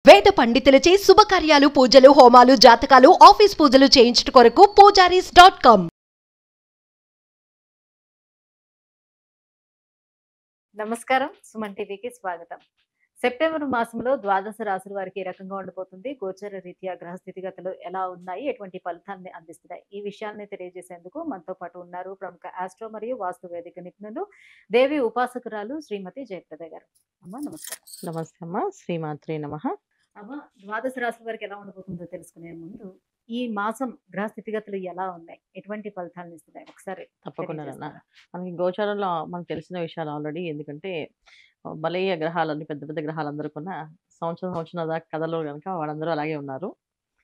వేద పండితులచే శుభకార్యాలు పూజలు హోమాలు జాతకాలు ఆఫీస్ పూజలు చేయించుట కొరకు పూజారీస్.com. నమస్కారం, సుమన్ టీవీకి స్వాగతం. సెప్టెంబర్ మాసంలో ద్వాదశ రాశుల వారికి ఏ రకంగా ఉండబోతుంది, గోచర రీత్యా గ్రహ స్థితిగతులు ఎలా ఉన్నాయి, ఎటువంటి ఫలితాన్ని అందిస్తున్నాయి, ఈ విషయాన్ని తెలియజేసేందుకు మనతో పాటు ఉన్నారు ప్రముఖ ఆస్ట్రో మరియు వాస్తు వేదిక నిపుణులు, దేవి ఉపాసకురాలు శ్రీమతి జయప్రద గారు. అమ్మ నమస్కారం. నమస్తే అమ్మ, శ్రీమాత్రే నమః. అమ్మ, ద్వాదశ రాశుల వారికి ఎలా ఉండబోతుందో తెలుసుకునే ముందు ఈ మాసం గ్రహ స్థితిగతులు ఎలా ఉన్నాయి, ఎటువంటి ఫలితాలను ఇస్తున్నాయి ఒకసారి తప్పకుండా నాన్న. తెలియజేస్తారా? మనకి గోచారంలో మనకు తెలిసిన విషయాలు ఆల్రెడీ, ఎందుకంటే బలయ్య గ్రహాలన్నీ పెద్ద పెద్ద గ్రహాలు అందరూ కూడా సంవత్సరం దాకా కథలో కనుక వాళ్ళందరూ అలాగే ఉన్నారు.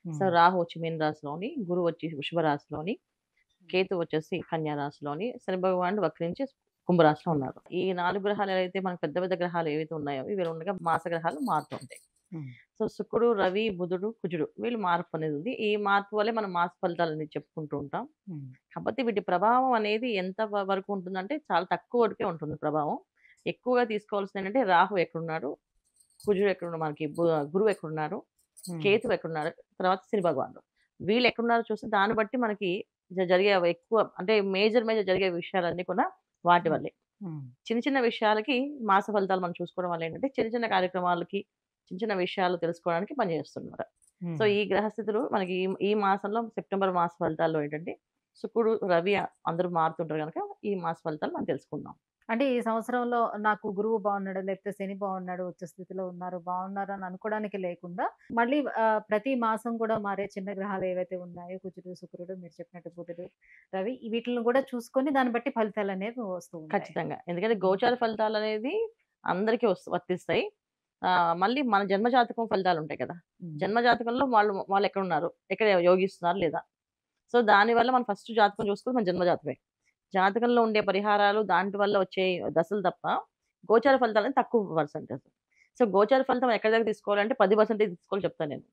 సో రాహు వచ్చి మీన రాశిలోని, గురువు వచ్చి వృషభ రాశిలోని, కేతు వచ్చేసి కన్యా రాశిలోని, శని భగవానుడు వక్రించి కుంభరాశిలో ఉన్నారు. ఈ 4 గ్రహాలు ఏవైతే మనకు పెద్ద పెద్ద గ్రహాలు ఏవైతే ఉన్నాయో ఇవి ఉండగా మాస గ్రహాలు మారుతూ ఉంటాయి. సో శుక్రుడు, రవి, బుధుడు, కుజుడు వీళ్ళు మార్పు అనేది ఉంది. ఈ మార్పు వల్లే మనం మాస ఫలితాలు అనేది చెప్పుకుంటూ ఉంటాం. కాకపోతే వీటి ప్రభావం అనేది ఎంత వరకు ఉంటుందంటే చాలా తక్కువ వరకే ఉంటుంది ప్రభావం. ఎక్కువగా తీసుకోవాల్సింది ఏంటంటే రాహు ఎక్కడున్నాడు, కుజుడు ఎక్కడున్నాడు, మనకి గురువు ఎక్కడున్నారు, కేతు ఎక్కడున్నారు, తర్వాత శని భగవానుడు వీళ్ళు ఎక్కడున్నారో చూస్తే దాన్ని బట్టి మనకి జరిగే ఎక్కువ అంటే మేజర్ జరిగే విషయాలన్నీ కూడా వాటి వల్లే. చిన్న చిన్న విషయాలకి మాస ఫలితాలు మనం చూసుకోవడం వల్ల ఏంటంటే చిన్న చిన్న కార్యక్రమాలకి చిన్న చిన్న విషయాలు తెలుసుకోవడానికి పనిచేస్తున్నారు. సో ఈ గ్రహస్థితులు మనకి ఈ మాసంలో సెప్టెంబర్ మాస ఫలితాల్లో ఏంటంటే శుక్రుడు, రవి అందరూ మారుతుంటారు కనుక ఈ మాస ఫలితాలు మనం తెలుసుకుందాం. అంటే ఈ సంవత్సరంలో నాకు గురువు బాగున్నాడు, లేకపోతే శని బాగున్నాడు, ఉచ్చ స్థితిలో ఉన్నారు అని అనుకోవడానికి లేకుండా మళ్ళీ ప్రతి మాసం కూడా మారే చిన్న గ్రహాలు ఏవైతే ఉన్నాయో కుజుడు, శుక్రుడు, మీరు చెప్పినట్టు బుధుడు, రవి వీటిని కూడా చూసుకొని దాన్ని బట్టి ఫలితాలు అనేవి వస్తూ ఉంటాయి. ఖచ్చితంగా, ఎందుకంటే గోచార ఫలితాలు అనేది అందరికీ వర్తిస్తాయి. మళ్ళీ మన జన్మజాతకం ఫలితాలు ఉంటాయి కదా, జన్మజాతకంలో వాళ్ళు ఎక్కడ ఉన్నారు, ఎక్కడ యోగిస్తున్నారు లేదా. సో దానివల్ల మనం ఫస్ట్ జాతకం చూసుకుని మన జన్మజాతకమే, జాతకంలో ఉండే పరిహారాలు దాంట్ వల్ల వచ్చే దశలు తప్ప గోచార ఫలితాలు తక్కువ పర్సెంటేజ్. సో గోచార ఫలితం ఎక్కడి దగ్గర తీసుకోవాలంటే 10% తీసుకోవాలి చెప్తాను నేను.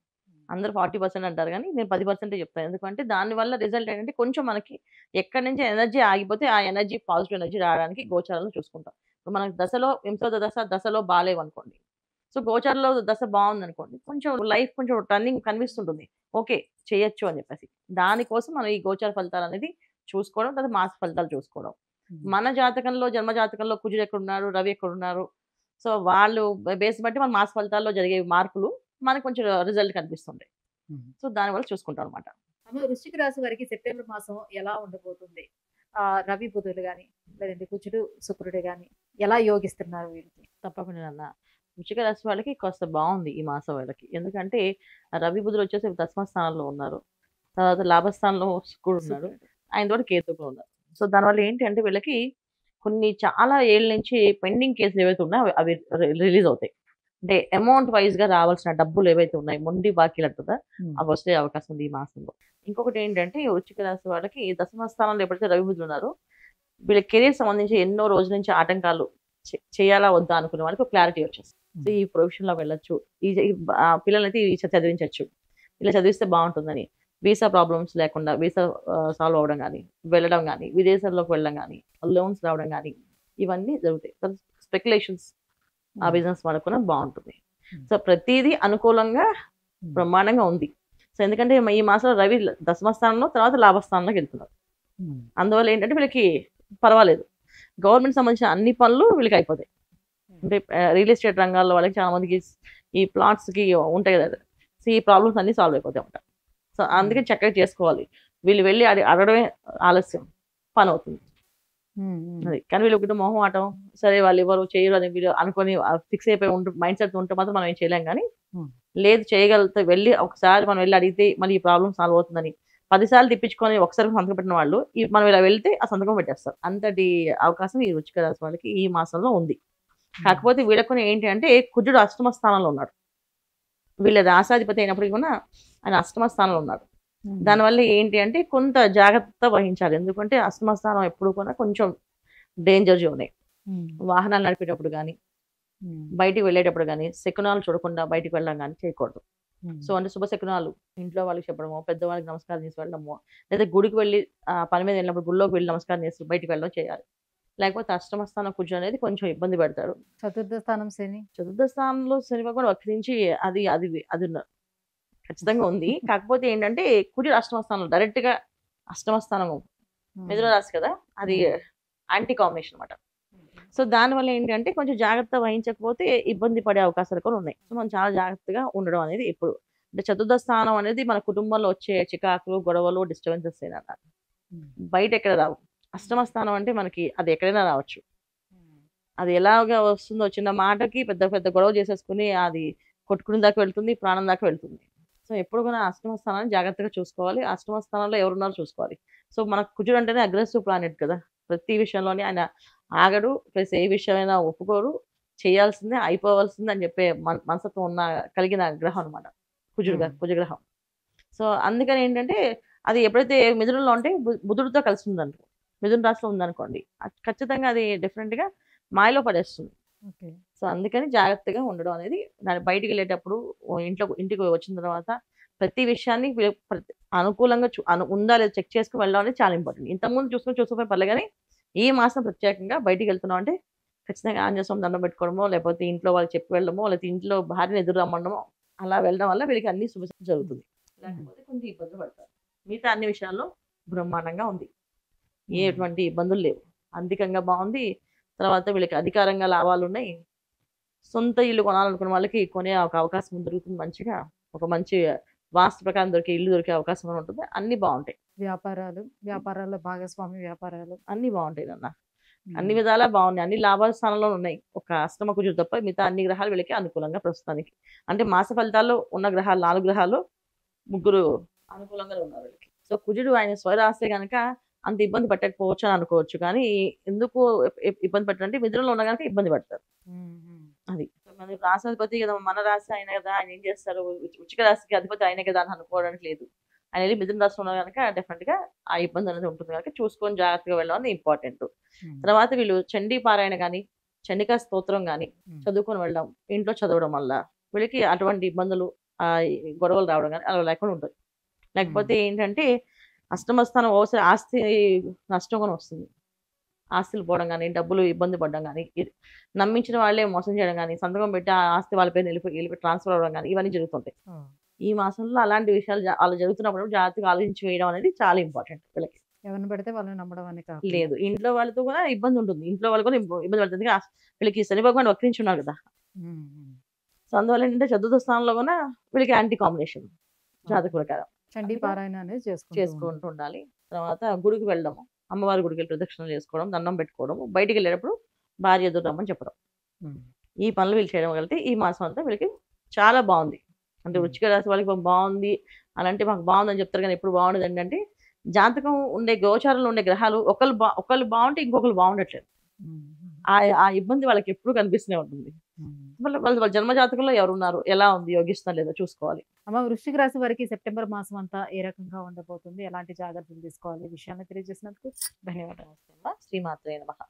అందరూ 40% అంటారు కానీ నేను 10% చెప్తాను. ఎందుకంటే దానివల్ల రిజల్ట్ ఏంటంటే కొంచెం మనకి ఎక్కడి నుంచి ఎనర్జీ ఆగిపోతే ఆ ఎనర్జీ పాజిటివ్ ఎనర్జీ రావడానికి గోచారాలను చూసుకుంటాం. ఇప్పుడు మనకి దశలో దశలో బాగాలేవనుకోండి, సో గోచారంలో దశ బాగుంది అనుకోండి, కొంచెం లైఫ్ కొంచెం టర్నింగ్ కనిపిస్తుంటుంది, ఓకే చేయొచ్చు అని చెప్పేసి. దానికోసం మనం ఈ గోచార ఫలితాలు అనేది చూసుకోవడం, తర్వాత మాస ఫలితాలు చూసుకోవడం. మన జాతకంలో జన్మ జాతకంలో కుజుడు ఎక్కడున్నారు, రవి ఎక్కడున్నారు, సో వాళ్ళు బేస్ బట్టి మన మాస ఫలితాల్లో జరిగే మార్పులు మనకు కొంచెం రిజల్ట్ కనిపిస్తుంది. సో దానివల్ల చూసుకుంటాం అనమాట. వృశ్చిక రాశి వారికి సెప్టెంబర్ మాసం ఎలా ఉండబోతుంది? రవి బుధులు కానీ లేదంటే కుజుడు శుక్రుడు కానీ ఎలా యోగిస్తున్నారు వీళ్ళకి? తప్పకుండా అన్న, వృశ్చిక రాశి వాళ్ళకి కాస్త బాగుంది ఈ మాసం వాళ్ళకి. ఎందుకంటే రవి బుధులు వచ్చేసి దశమ స్థానంలో ఉన్నారు, తర్వాత లాభస్థానంలో శుక్రుడు ఉన్నాడు, ఆయన తోటి కేతు కూడా ఉన్నారు. సో దానివల్ల ఏంటి అంటే వీళ్ళకి కొన్ని చాలా ఏళ్ళ నుంచి పెండింగ్ కేసులు ఏవైతే ఉన్నాయో అవి రిలీజ్ అవుతాయి. అంటే అమౌంట్ వైజ్ గా రావాల్సిన డబ్బులు ఏవైతే ఉన్నాయి, మొండి బాకీలు అంటుందా, అవి వచ్చే అవకాశం ఉంది ఈ మాసంలో. ఇంకొకటి ఏంటంటే వృశ్చిక రాశి వాళ్ళకి దశమ స్థానంలో ఎప్పుడైతే రవి బుధులు ఉన్నారో వీళ్ళ కెరీర్ సంబంధించి ఎన్నో రోజుల నుంచి ఆటంకాలు చేయాలా వద్దా అనుకునే వాళ్ళకి క్లారిటీ వచ్చేస్తుంది. సో ఈ ప్రొఫెషన్ లో వెళ్ళొచ్చు, ఈ పిల్లలైతే చదివించవచ్చు, ఇలా చదివిస్తే బాగుంటుందని, వీసా ప్రాబ్లమ్స్ లేకుండా వీసా సాల్వ్ అవ్వడం కానీ, వెళ్ళడం కానీ, విదేశాల్లోకి వెళ్ళడం కానీ, లోన్స్ రావడం కానీ ఇవన్నీ జరుగుతాయి. స్పెక్యులేషన్స్ ఆ బిజినెస్ వాళ్ళకు కూడా బాగుంటుంది. సో ప్రతిదీ అనుకూలంగా బ్రహ్మాండంగా ఉంది. సో ఎందుకంటే ఈ మాసంలో రవి దశమ స్థానంలో తర్వాత లాభస్థానంలోకి వెళ్తున్నారు. అందువల్ల ఏంటంటే వీళ్ళకి పర్వాలేదు, గవర్నమెంట్ సంబంధించిన అన్ని పనులు వీళ్ళకి అయిపోతాయి. అంటే రియల్ ఎస్టేట్ రంగాల్లో వాళ్ళకి చాలా మందికి ఈ ప్లాట్స్కి ఉంటాయి కదా, సో ఈ ప్రాబ్లమ్స్ అన్ని సాల్వ్ అయిపోతాయి ఉంటాయి. సో అందుకే చక్కగా చేసుకోవాలి, వీళ్ళు వెళ్ళి అడగడమే ఆలస్యం, పని అవుతుంది అది. కానీ వీళ్ళు ఒకటి మొహం ఆటం, సరే వాళ్ళు ఎవరు చేయరు అని వీళ్ళు అనుకొని ఫిక్స్ అయిపోయి మైండ్ సెట్ ఉంటే మాత్రం మనం ఏం చేయలేం. కానీ లేదు చేయగలిగితే వెళ్ళి ఒకసారి మనం వెళ్ళి అడిగితే మళ్ళీ ఈ ప్రాబ్లం సాల్వ్ అవుతుందని 10 సార్లు తిప్పించుకొని ఒకసారి సంతకం పెట్టిన వాళ్ళు మనం ఇలా వెళ్తే ఆ సంతకం పెట్టేస్తారు. అంతటి అవకాశం ఈ వృశ్చిక రాశి వాళ్ళకి ఈ మాసంలో ఉంది. కాకపోతే వీళ్ళకు ఏంటి అంటే కుజుడు అష్టమ స్థానంలో ఉన్నాడు, వీళ్ళ రాసాధిపతి అయినప్పటికీ కూడా ఆయన అష్టమ స్థానంలో ఉన్నాడు. దానివల్ల ఏంటి అంటే కొంత జాగ్రత్త వహించాలి. ఎందుకంటే అష్టమ స్థానం ఎప్పుడు కూడా కొంచెం డేంజర్ జోనే. వాహనాలు నడిపేటప్పుడు కానీ, బయటికి వెళ్ళేటప్పుడు కానీ శకునాలు చూడకుండా బయటికి వెళ్ళడం కానీ చేయకూడదు. సో అంటే శుభశకునాలు ఇంట్లో వాళ్ళకి చెప్పడము, పెద్దవాళ్ళకి నమస్కారం చేసి వెళ్ళడము, లేదా గుడికి వెళ్ళి పని మీద వెళ్ళినప్పుడు గుడిలోకి వెళ్ళి నమస్కారం చేసి బయటికి వెళ్ళడం చేయాలి. లేకపోతే అష్టమ స్థానం కుజుడు అనేది కొంచెం ఇబ్బంది పెడతాడు. చతుర్థ స్థానం శని. చతుర్థ స్థానంలో శని భగవానుడు వక్రించి అది అది అది ఖచ్చితంగా ఉంది. కాకపోతే ఏంటంటే కుజుడు అష్టమ స్థానం డైరెక్ట్ గా అష్టమ స్థానం మిథున రాశి కదా, అది యాంటీ కాంబినేషన్ అనమాట. సో దానివల్ల ఏంటంటే కొంచెం జాగ్రత్త వహించకపోతే ఇబ్బంది పడే అవకాశాలు కూడా ఉన్నాయి. సో మనం చాలా జాగ్రత్తగా ఉండడం అనేది ఎప్పుడు అంటే చతుర్థ స్థానం అనేది మన కుటుంబంలో వచ్చే చికాకులు, గొడవలు, డిస్టర్బెన్సెస్ ఏదన్నా బయట ఎక్కడ రావు. అష్టమ స్థానం అంటే మనకి అది ఎక్కడైనా రావచ్చు. అది ఎలాగా వస్తుందో చిన్న మాటకి పెద్ద పెద్ద గొడవ చేసేసుకుని అది కొట్టుకుని దాకా వెళ్తుంది, ప్రాణం దాకా వెళ్తుంది. సో ఎప్పుడు కూడా అష్టమ స్థానాన్ని జాగ్రత్తగా చూసుకోవాలి. అష్టమ స్థానంలో ఎవరున్నారో చూసుకోవాలి. సో మనకు కుజుడు అంటేనే అగ్రెసివ్ ప్లానెట్ కదా, ప్రతి విషయంలోనే ఆయన ఆగడు, ప్లస్ ఏ విషయమైనా ఒప్పుకోరు, చేయాల్సిందే అయిపోవాల్సిందే అని చెప్పే మనస్తత్వం కలిగిన గ్రహం అనమాట కుజగ్రహం. సో అందుకని ఏంటంటే అది ఎప్పుడైతే మిథునంలో ఉంటే బుధుడితో కలిసి ఉందనుకో, మిథున రాశిలో ఉందనుకోండి, ఖచ్చితంగా అది డిఫరెంట్ గా మాయలో పడేస్తుంది. సో అందుకని జాగ్రత్తగా ఉండడం అనేది, దాన్ని బయటికి వెళ్ళేటప్పుడు ఇంటికి వచ్చిన తర్వాత ప్రతి విషయాన్ని అనుకూలంగా ఉందా లేదా చెక్ చేసుకుని వెళ్ళడం అనేది చాలా ఇంపార్టెంట్. ఇంతకుముందు చూసుకుని పర్లే, కానీ ఈ మాసం ప్రత్యేకంగా బయటికి వెళ్తున్నాం అంటే ఖచ్చితంగా ఆంజనేయ స్వామి దండం పెట్టుకోవడమో, లేకపోతే ఇంట్లో వాళ్ళు చెప్పి వెళ్ళడమో, లేకపోతే ఇంట్లో భార్యను ఎదురు రమ్మడమో, అలా వెళ్ళడం వల్ల వీళ్ళకి అన్ని శుభం జరుగుతుంది. లేకపోతే కొంచెం ఇబ్బందులు పడతారు. మిగతా అన్ని విషయాల్లో బ్రహ్మాండంగా ఉంది, ఎటువంటి ఇబ్బందులు లేవు, అధికంగా బాగుంది. తర్వాత వీళ్ళకి అధికారంగా లాభాలు ఉన్నాయి. సొంత ఇల్లు కొనాలనుకున్న వాళ్ళకి కొనే ఒక అవకాశం దొరుకుతుంది. మంచిగా ఒక మంచి వాస్తు ప్రకారం ఇల్లు దొరికే అవకాశం ఉంటుంది. అన్ని బాగుంటాయి. వ్యాపారాల్లో భాగస్వామి వ్యాపారాలు అన్ని బాగుంటాయి అన్న, అన్ని విధాలా బాగున్నాయి. అన్ని లాభాల స్థానంలో ఉన్నాయి. ఒక అష్టమ కుజుడు తప్ప మిగతా అన్ని గ్రహాలు వీళ్ళకి అనుకూలంగా ప్రస్తుతానికి. అంటే మాస ఫలితాల్లో ఉన్న గ్రహాలు 4 గ్రహాలు 3 అనుకూలంగా ఉన్నారు వీళ్ళకి. సో కుజుడు ఆయన స్వరాశి కనుక అంత ఇబ్బంది పెట్టకపోవచ్చు అని అనుకోవచ్చు. కానీ ఎందుకు ఇబ్బంది పెట్టారంటే మిథునంలో ఉన్న కనుక ఇబ్బంది పడతారు. అది మన రాశాధిపతి కదా, మన రాశి ఆయన కదా, ఆయన ఏం చేస్తారు, వృశ్చిక రాశికి అధిపతి ఆయన కదా అని అనుకోవడానికి లేదు. ఆయన వెళ్ళి మిథున రాశిలో ఉన్న కనుక డెఫినెట్ గా ఆ ఇబ్బంది అనేది ఉంటుంది కనుక చూసుకొని జాగ్రత్తగా వెళ్ళడం ఇంపార్టెంట్. తర్వాత వీళ్ళు చండీ పారాయణ కానీ, చండికా స్తోత్రం కానీ చదువుకొని వెళ్ళడం, ఇంట్లో చదవడం వల్ల వీళ్ళకి అటువంటి ఇబ్బందులు, గొడవలు రావడం కానీ అలా లేకుండా ఉంటుంది. లేకపోతే ఏంటంటే అష్టమ స్థానం ఓసారి ఆస్తి నష్టం కూడా వస్తుంది. ఆస్తులు పోవడం కానీ, డబ్బులు ఇబ్బంది పడడం కానీ, నమ్మించిన వాళ్ళే మోసం చేయడం కానీ, సంతకం పెట్టి ఆ ఆస్తి వాళ్ళ పేరు వెళ్ళిపోయి ట్రాన్స్ఫర్ అవ్వడం కానీ ఇవన్నీ జరుగుతుంటాయి. ఈ మాసంలో అలాంటి విషయాలు అలా జరుగుతున్నప్పుడు జాగ్రత్తగా ఆలోచించి వేయడం అనేది చాలా ఇంపార్టెంట్. వీళ్ళకి ఎవరిని పడితే వాళ్ళని నమ్మడం అని లేదు, ఇంట్లో వాళ్ళతో కూడా ఇబ్బంది ఉంటుంది. ఇంట్లో వాళ్ళు కూడా ఇబ్బంది పడుతుంది. వీళ్ళకి శని భగవాన్ వక్రించి ఉన్నారు కదా, సో అందువల్ల ఏంటంటే చతుర్థ స్థానంలో కూడా వీళ్ళకి యాంటీ కాంబినేషన్ జాతక ప్రకారం చండీ పారాయణ అనేది చేసుకుంటూ ఉండాలి. తర్వాత గుడికి వెళ్ళడము, అమ్మవారి గుడికి వెళ్ళి ప్రదక్షిణలు చేసుకోవడం, దండం పెట్టుకోవడం, బయటికి వెళ్ళేటప్పుడు భార్య ఎదురు రమ్మని చెప్పడం, ఈ పనులు వీళ్ళు చేయడం కలిగితే ఈ మాసం అంతా వీళ్ళకి చాలా బాగుంది. అంటే వృశ్చిక రాశి వాళ్ళకి బాగుంది అని అంటే మాకు బాగుందని చెప్తారు, కానీ ఎప్పుడు బాగుండదు ఏంటంటే జాతకం ఉండే గోచారంలో ఉండే గ్రహాలు ఒకళ్ళు బాగుంటే ఇంకొకరు బాగుండట్లేదు. ఆ ఇబ్బంది వాళ్ళకి ఎప్పుడు కనిపిస్తూనే ఉంటుంది. వాళ్ళ జన్మ జాతకంలో ఎవరున్నారు, ఎలా ఉంది, యోగిస్తున్నా లేదా చూసుకోవాలి. అమ్మ, వృశ్చిక రాశి వారికి సెప్టెంబర్ మాసం అంతా ఏ రకంగా ఉండబోతుంది, ఎలాంటి జాగ్రత్తలు తీసుకోవాలి, ఈ విషయాన్ని తెలియజేసినందుకు ధన్యవాదాలు. శ్రీమాత్రే నమః.